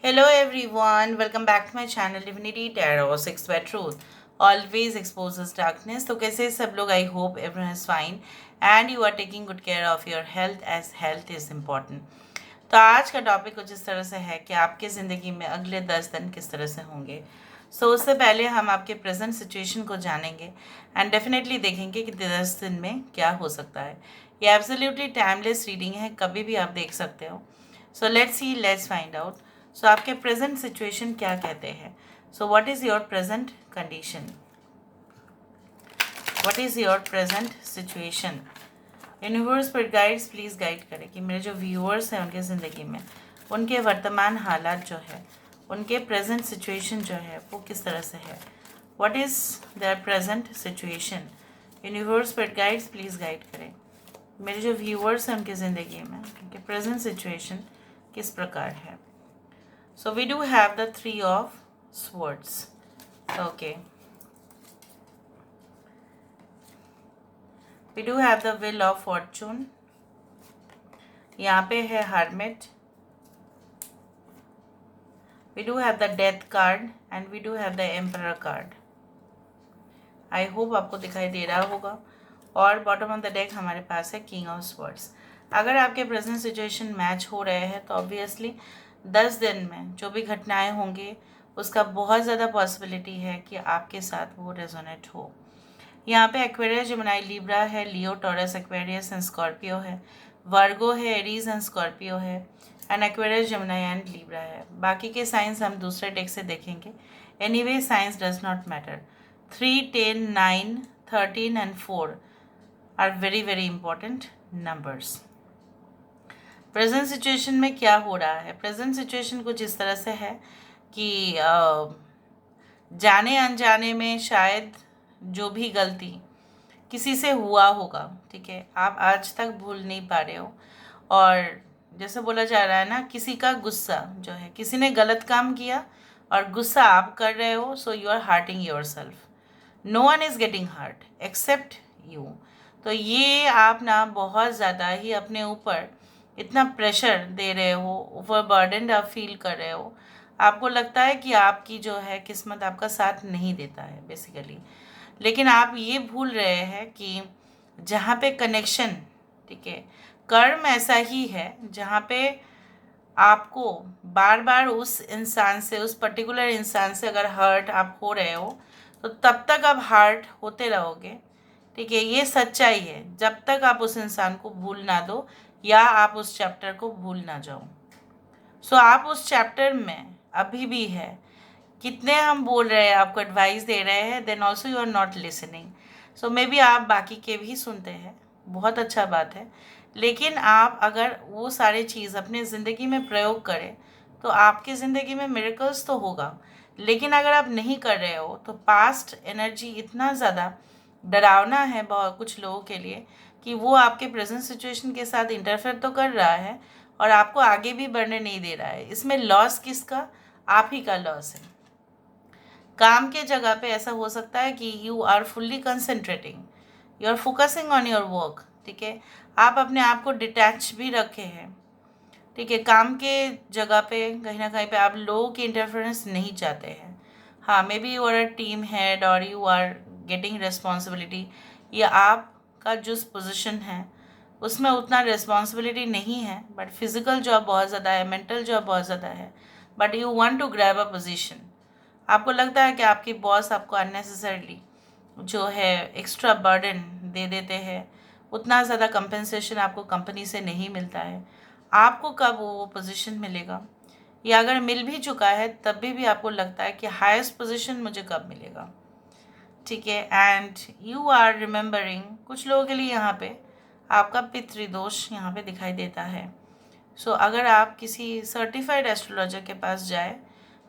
Hello everyone, welcome back to my channel Divinity Tarot 6 by Truth. Always exposes darkness. तो कैसे सब लोग? I hope everyone is fine and you are taking good care of your health as health is important. तो आज का topic कुछ इस तरह से है कि आपकी ज़िंदगी में अगले 10 दिन किस तरह से होंगे। उससे पहले हम आपके प्रेजेंट सिचुएशन को जानेंगे एंड डेफिनेटली देखेंगे कि 10 दिन में क्या हो सकता है। ये एब्सोल्युटली टाइमलेस रीडिंग है, कभी भी आप देख सकते हो। So let's find out. So आपके प्रेजेंट सिचुएशन क्या कहते हैं? So what is your present condition? What is your present situation? Universe पर गाइड्स प्लीज़ गाइड करें कि मेरे जो व्यूअर्स हैं उनके ज़िंदगी में उनके वर्तमान हालात जो है, उनके प्रेजेंट सिचुएशन जो है वो किस तरह से है। What is there present situation? Universe पर गाइड्स प्लीज़ गाइड करें मेरे जो व्यूअर्स हैं उनकी ज़िंदगी में उनके प्रेजेंट सिचुएशन किस प्रकार है। So we do have the Three of Swords. Okay. We do have the Wheel of Fortune. यहाँ पे है Hermit. We do have the Death card and we do have the Emperor card. I hope आपको दिखाई दे रहा होगा। और bottom of the deck हमारे पास है King of Swords. अगर आपके प्रेजेंट सिचुएशन मैच हो रहे हैं तो ऑब्वियसली 10 दिन में जो भी घटनाएं होंगी उसका बहुत ज़्यादा पॉसिबिलिटी है कि आपके साथ वो रेजोनेट हो। यहाँ पे एक्वेरियस, जेमिनी, लिब्रा है, Leo, Taurus, Aquarius and Scorpio है, वर्गो है, एरीज एंड स्कॉर्पियो है and Aquarius, Gemini and Libra है। बाकी के साइंस हम दूसरे डेक से देखेंगे। Anyway science does not matter. 3, 10, 9, 13 and 4 are very very important numbers. Present situation में क्या हो रहा है? प्रेजेंट सिचुएशन कुछ इस तरह से है कि जाने अनजाने में शायद जो भी गलती किसी से हुआ होगा, ठीक है, आप आज तक भूल नहीं पा रहे हो। और जैसे बोला जा रहा है ना, किसी का गुस्सा जो है, किसी ने गलत काम किया और गुस्सा आप कर रहे हो, so you are hurting yourself. No one is getting hurt except you. तो ये आप ना बहुत ज़्यादा ही अपने ऊपर इतना प्रेशर दे रहे हो, ओवर बर्डन आप फील कर रहे हो। आपको लगता है कि आपकी जो है किस्मत आपका साथ नहीं देता है बेसिकली। लेकिन आप ये भूल रहे हैं कि जहाँ पे कनेक्शन, ठीक है, कर्म ऐसा ही है जहाँ पे आपको बार बार उस इंसान से, उस पर्टिकुलर इंसान से अगर हर्ट आप हो रहे हो तो तब तक आप हर्ट होते रहोगे, ठीक है। ये सच्चाई है जब तक आप उस इंसान को भूल ना दो या आप उस चैप्टर को भूल ना जाओ। सो आप उस चैप्टर में अभी भी है। कितने हम बोल रहे हैं, आपको एडवाइस दे रहे हैं, then also you are not listening. So maybe आप बाकी के भी सुनते हैं, बहुत अच्छा बात है। लेकिन आप अगर वो सारी चीज़ अपनी ज़िंदगी में प्रयोग करें तो आपकी ज़िंदगी में मिरेकल्स तो होगा। लेकिन अगर आप नहीं कर रहे हो तो पास्ट एनर्जी इतना ज़्यादा डरावना है बहुत कुछ लोगों के लिए कि वो आपके प्रेजेंट सिचुएशन के साथ इंटरफेयर तो कर रहा है और आपको आगे भी बढ़ने नहीं दे रहा है। इसमें लॉस किसका? आप ही का लॉस है। काम के जगह पे ऐसा हो सकता है कि you are fully concentrating, you are focusing on your work, ठीक है, आप अपने आप को डिटैच भी रखे हैं, ठीक है। काम के जगह पे कहीं ना कहीं पे आप लोगों की इंटरफेरेंस नहीं चाहते हैं। हाँ, maybe you are a team head और यू आर गेटिंग रिस्पॉन्सिबिलिटी, या आपका जो पोजिशन है उसमें उतना रिस्पॉन्सिबिलिटी नहीं है, बट फिजिकल जॉब बहुत ज़्यादा है, मेंटल जॉब बहुत ज़्यादा है, but you want to grab a position. आपको लगता है कि आपकी बॉस आपको अननेसेसरली जो है एक्स्ट्रा बर्डन दे देते हैं, उतना ज़्यादा कंपनसेशन आपको कंपनी से नहीं मिलता है। आपको कब वो पोजीशन मिलेगा, या अगर मिल भी चुका है तब भी आपको लगता है कि हाईएस्ट पोजीशन मुझे कब मिलेगा, ठीक है। एंड यू आर रिमेंबरिंग, कुछ लोगों के लिए यहाँ पे आपका पितृदोष यहाँ पे दिखाई देता है। सो अगर आप किसी सर्टिफाइड एस्ट्रोलॉजर के पास जाए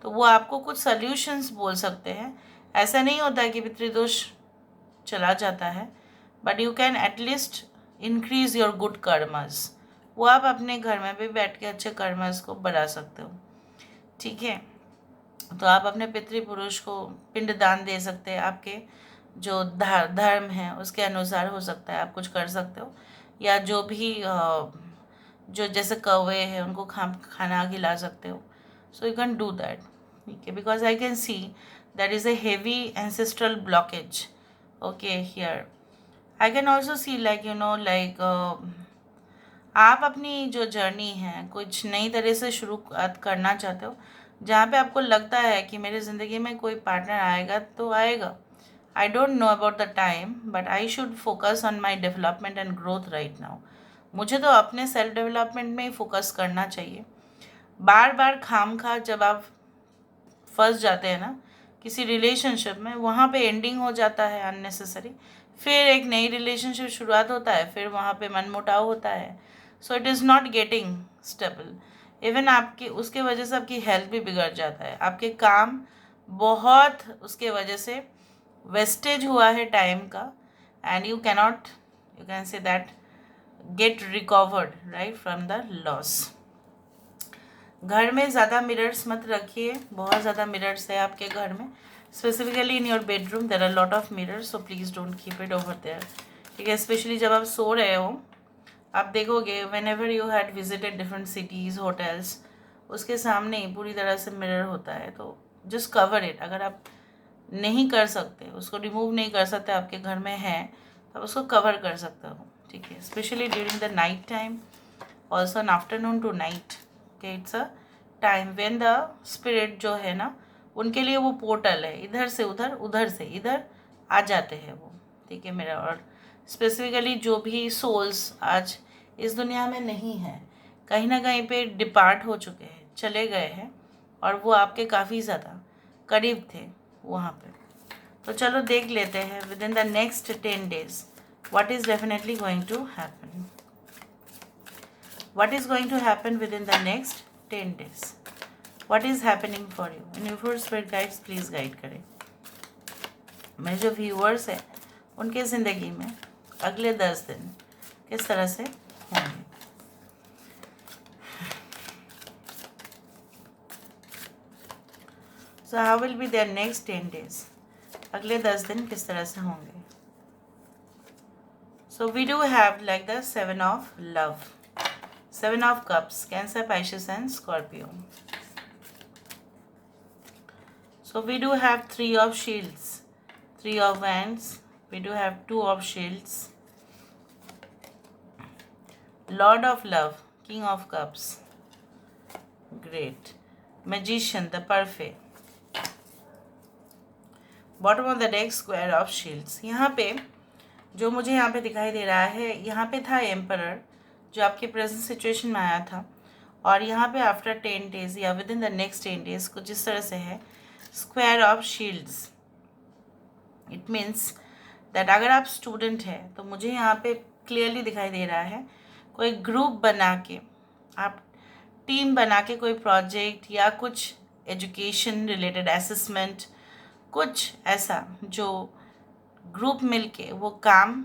तो वो आपको कुछ सल्यूशंस बोल सकते हैं। ऐसा नहीं होता है कि पितृदोष चला जाता है, but you can at least increase your good karmas. वो आप अपने घर में भी बैठ के अच्छे कर्मस को बढ़ा सकते हो, ठीक है। तो आप अपने पितृपुरुष को पिंडदान दे सकते हैं, आपके जो धर्म है उसके अनुसार हो सकता है, आप कुछ कर सकते हो। या जो भी जो जैसे कौवे हैं उनको खाना खिला सकते हो। So you can do that. Okay, because I can see there is a heavy ancestral blockage. Okay, here I can also see आप अपनी जो जर्नी है कुछ नई तरह से शुरू करना चाहते हो, जहाँ पे आपको लगता है कि मेरी ज़िंदगी में कोई पार्टनर आएगा तो आएगा. I don't know about the time, but I should focus on my development and growth right now. मुझे तो अपने सेल्फ डेवलपमेंट में ही फोकस करना चाहिए. बार बार खाम खा जब आप फंस जाते हैं ना किसी रिलेशनशिप में, वहाँ पे एंडिंग हो जाता है अननेसेसरी. फिर एक नई रिलेशनशिप शुरुआत होता है, फिर वहाँ पे मनमुटाव होता है. So it is not getting stable. Even आपकी उसके वजह से आपकी हेल्थ भी बिगड़ जाता है. आपके काम बहुत उसके वजह से वेस्टेज हुआ है टाइम का, and you can say that get recovered right from the loss. घर में ज़्यादा मिरर्स मत रखिए. बहुत ज़्यादा मिरर्स है आपके घर में. Specifically in your bedroom there are lot of mirrors, so please don't keep it over there. ठीक है, स्पेशली जब आप सो रहे हो, आप देखोगे when ever you had visited different cities hotels, उसके सामने ही पूरी तरह से मिरर होता है. तो जस्ट कवर इट. अगर आप नहीं कर सकते, उसको रिमूव नहीं कर सकते, आपके घर में है, तो आप उसको कवर कर सकते हो. ठीक है, specially during the night time, also in afternoon to night. Okay, it's a time when the spirit जो है ना, उनके लिए वो पोर्टल है. इधर से उधर, उधर से इधर आ जाते हैं वो. ठीक है मेरा. और स्पेसिफिकली जो भी सोल्स आज इस दुनिया में नहीं है, कहीं ना कहीं पे डिपार्ट हो चुके हैं, चले गए हैं, और वो आपके काफ़ी ज़्यादा करीब थे वहाँ पे. तो चलो देख लेते हैं with in the next 10 days what is definitely going to happen. What is going to happen within the next 10 days? What is happening for you? Universe Spirit Guides please guide करें. मेरे जो व्यूअर्स हैं उनके ज़िंदगी में अगले 10 दिन किस तरह से होंगे. So how will be their next 10 days? अगले 10 दिन किस तरह से होंगे. So we do have like the 7 of love, 7 of cups, Cancer, Pisces and Scorpio. So we do have 3 of shields, 3 of wands, we do have 2 of shields, Lord of love, King of cups, great, Magician, the perfect. Bottom of the deck, Square of shields. यहाँ पे जो मुझे यहाँ पे दिखाई दे रहा है, यहाँ पे था एम्परर जो आपके प्रेजेंट सिचुएशन में आया था, और यहाँ पे आफ्टर 10 days या with in the next 10 days कुछ इस तरह से है square of shields. It means that अगर आप स्टूडेंट हैं तो मुझे यहाँ पे क्लियरली दिखाई दे रहा है कोई ग्रुप बना के, आप टीम बना के कोई प्रोजेक्ट या कुछ एजुकेशन रिलेटेड असेसमेंट, कुछ ऐसा जो ग्रुप मिलके वो काम,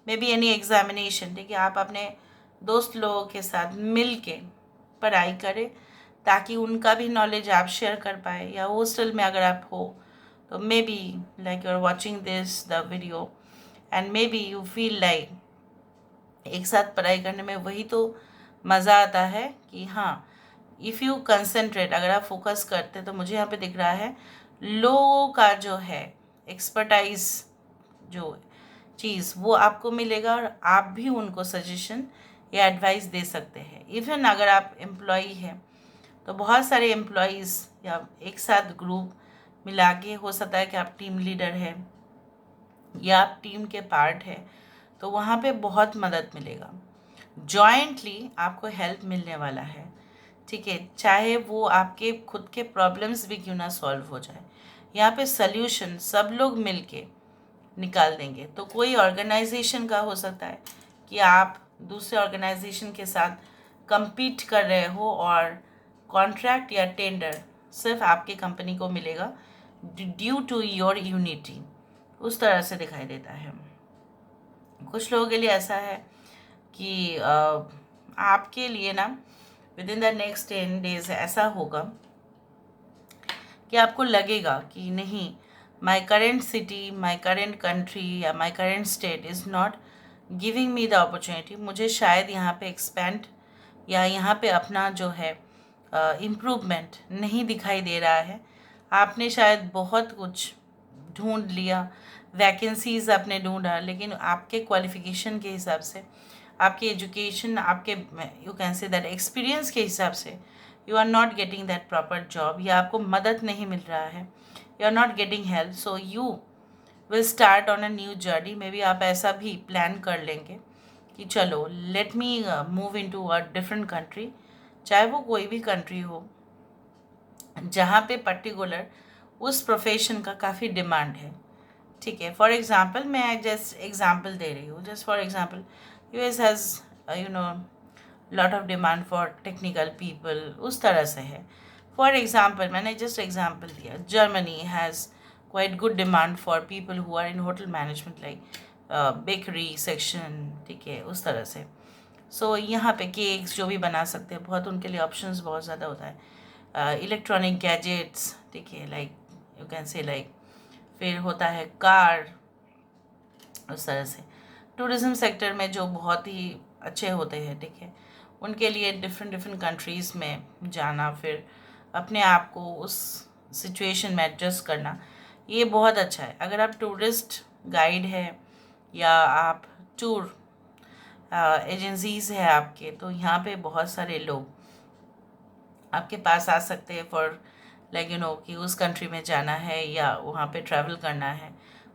मे बी एनी एग्जामिनेशन. ठीक है, आप अपने दोस्त लोगों के साथ मिल के पढ़ाई करें ताकि उनका भी नॉलेज आप शेयर कर पाए. या हॉस्टल में अगर आप हो तो maybe like you are watching this the video and maybe you feel like एक साथ पढ़ाई करने में वही तो मज़ा आता है कि हाँ, इफ़ यू कंसंट्रेट, अगर आप फोकस करते, तो मुझे यहाँ पे दिख रहा है लोगों का जो है एक्सपर्टाइज जो चीज़ वो आपको मिलेगा, और आप भी उनको सजेशन या एडवाइस दे सकते हैं. इवन अगर आप एम्प्लॉई हैं तो बहुत सारे एम्प्लॉयज़ या एक साथ ग्रुप मिला के, हो सकता है कि आप टीम लीडर हैं या आप टीम के पार्ट है, तो वहाँ पे बहुत मदद मिलेगा. जॉइंटली आपको हेल्प मिलने वाला है. ठीक है, चाहे वो आपके खुद के प्रॉब्लम्स भी क्यों ना सॉल्व हो जाए, यहाँ पे सल्यूशन सब लोग मिलके निकाल देंगे. तो कोई ऑर्गेनाइजेशन का हो सकता है कि आप दूसरे ऑर्गेनाइजेशन के साथ compete कर रहे हो और कॉन्ट्रैक्ट या टेंडर सिर्फ आपकी कंपनी को मिलेगा ड्यू टू योर यूनिटी. उस तरह से दिखाई देता है. कुछ लोगों के लिए ऐसा है कि आपके लिए ना within the next 10 days ऐसा होगा कि आपको लगेगा कि नहीं, my current city, my current country या my current state is not giving me the opportunity. मुझे शायद यहाँ पे एक्सपेंड या यहाँ पे अपना जो है इम्प्रूवमेंट नहीं दिखाई दे रहा है। आपने शायद बहुत कुछ ढूंढ लिया, वैकेंसीज़ आपने ढूंढा, लेकिन आपके क्वालिफ़िकेशन के हिसाब से, आपकी एजुकेशन, आपके you can say that experience के हिसाब से you are not getting that proper job, या आपको मदद नहीं मिल रहा है, you are not getting help, so you will start on a new journey. Maybe आप ऐसा भी प्लान कर लेंगे कि चलो let me move into a different country, चाहे वो कोई भी कंट्री हो जहाँ पे पर्टिकुलर उस प्रोफेशन का काफ़ी डिमांड है। ठीक है, फॉर एग्ज़ाम्पल मैं जस्ट एग्ज़ाम्पल दे रही हूँ, just for example US has you know lot of demand for technical people, उस तरह से है। फॉर एग्ज़ाम्पल मैंने जस्ट एग्ज़ाम्पल दिया, Germany has quite good demand for people who are in hotel management like bakery section, ठीक है, उस तरह से। सो यहाँ पे केक्स जो भी बना सकते हैं, बहुत उनके लिए ऑप्शंस बहुत ज़्यादा होता है। इलेक्ट्रॉनिक गैजेट्स, ठीक है, लाइक यू कैन से लाइक, फिर होता है कार, उस तरह से। टूरिज़्म सेक्टर में जो बहुत ही अच्छे होते हैं, ठीक है, उनके लिए डिफरेंट डिफरेंट कंट्रीज़ में जाना, फिर अपने आप को उस सिचुएशन में एडजस्ट करना, ये बहुत अच्छा है। अगर आप टूरिस्ट गाइड है या आप टूर एजेंसीज़ है आपके, तो यहाँ पे बहुत सारे लोग आपके पास आ सकते हैं फॉर लाइक यू नो कि उस कंट्री में जाना है या वहाँ पे ट्रैवल करना है,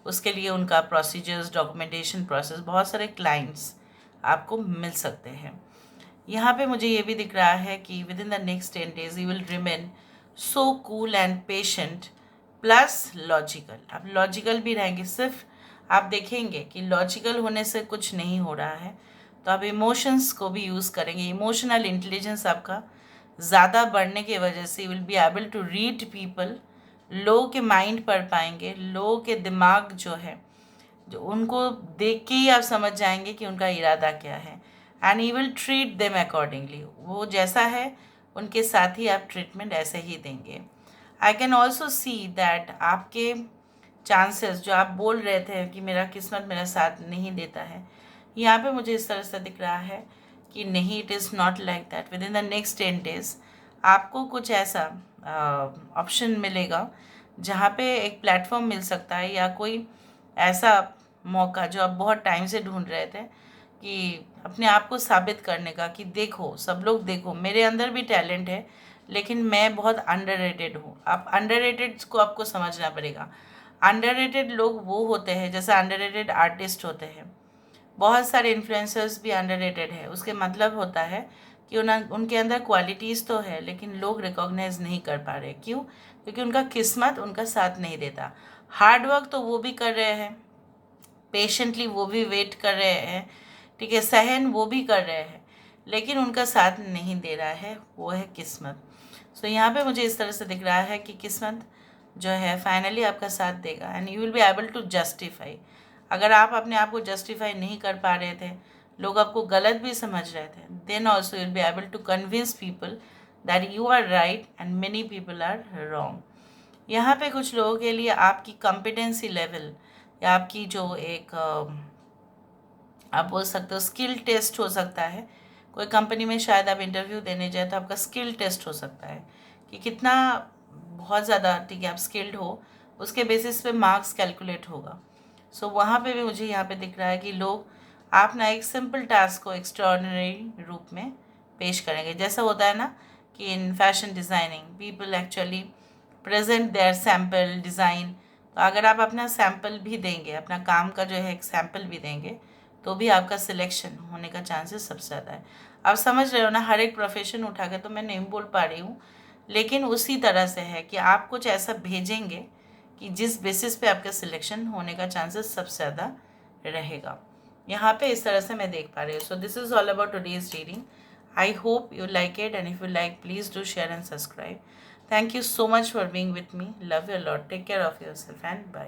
उसके लिए उनका प्रोसीजर्स, डॉक्यूमेंटेशन प्रोसेस, बहुत सारे क्लाइंट्स आपको मिल सकते हैं। यहाँ पे मुझे ये भी दिख रहा है कि with in the next 10 days you will remain so cool and patient plus logical. आप लॉजिकल भी रहेंगे, सिर्फ आप देखेंगे कि लॉजिकल होने से कुछ नहीं हो रहा है, तो आप इमोशंस को भी यूज़ करेंगे। इमोशनल इंटेलिजेंस आपका ज़्यादा बढ़ने की वजह से you will be able to read people, लोगों के माइंड पढ़ पाएंगे, लोगों के दिमाग जो है, जो उनको देख के ही आप समझ जाएंगे कि उनका इरादा क्या है, and you will treat them accordingly. वो जैसा है उनके साथ ही आप ट्रीटमेंट ऐसे ही देंगे। I can also see that आपके चांसेस जो आप बोल रहे थे कि मेरा किस्मत मेरा साथ नहीं देता है, यहाँ पे मुझे इस तरह से दिख रहा है कि नहीं, it is not like that. With in the next 10 days आपको कुछ ऐसा ऑप्शन मिलेगा जहाँ पे एक प्लेटफॉर्म मिल सकता है, या कोई ऐसा मौका जो आप बहुत टाइम से ढूंढ रहे थे कि अपने आप को साबित करने का, कि देखो सब लोग देखो मेरे अंदर भी टैलेंट है, लेकिन मैं बहुत अंडररेटेड हूँ। आप अंडररेटेड को आपको समझना पड़ेगा। अंडररेटेड लोग वो होते हैं जैसे अंडररेटेड आर्टिस्ट होते हैं, बहुत सारे इन्फ्लुएंसर्स भी अंडररेटेड है। उसके मतलब होता है कि उनके अंदर क्वालिटीज़ तो है, लेकिन लोग रिकॉग्नाइज नहीं कर पा रहे। क्यों? क्योंकि उनका किस्मत उनका साथ नहीं देता। हार्ड वर्क तो वो भी कर रहे हैं, पेशेंटली वो भी वेट कर रहे हैं, ठीक है, सहन वो भी कर रहे हैं, लेकिन उनका साथ नहीं दे रहा है, वो है किस्मत। सो यहाँ पे मुझे इस तरह से दिख रहा है कि किस्मत जो है फाइनली आपका साथ देगा, and you will be able to justify. अगर आप अपने आप को जस्टिफाई नहीं कर पा रहे थे, लोग आपको गलत भी समझ रहे थे, then also you will be able to convince people that you are right and many people are wrong. यहाँ पे कुछ लोगों के लिए आपकी कॉम्पिटेंसी लेवल, या आपकी जो एक आप बोल सकते हो स्किल टेस्ट हो सकता है। कोई कंपनी में शायद आप इंटरव्यू देने जाए तो आपका स्किल टेस्ट हो सकता है कि कितना बहुत ज़्यादा, ठीक है, आप स्किल्ड हो, उसके बेसिस पे मार्क्स कैलकुलेट होगा। सो वहाँ पे भी मुझे यहाँ पे दिख रहा है कि लोग आप ना एक सिंपल टास्क को एक्स्ट्राऑर्डिनरी रूप में पेश करेंगे। जैसा होता है ना कि in fashion designing people actually present their sample design, तो अगर आप अपना सैम्पल भी देंगे, अपना काम का जो है एक सैम्पल भी देंगे, तो भी आपका सिलेक्शन होने का चांसेस सबसे ज़्यादा है। आप समझ रहे हो ना, हर एक प्रोफेशन उठा के तो मैं नहीं बोल पा रही हूँ, लेकिन उसी तरह से है कि आप कुछ ऐसा भेजेंगे कि जिस बेसिस पे आपका सिलेक्शन होने का चांसेस सबसे ज़्यादा रहेगा। यहाँ पे इस तरह से मैं देख पा रही हूँ। So this is all about today's reading. I hope you like it, and if you like, please do share and subscribe. Thank you so much for being with me. Love you a lot. Take care of yourself and bye.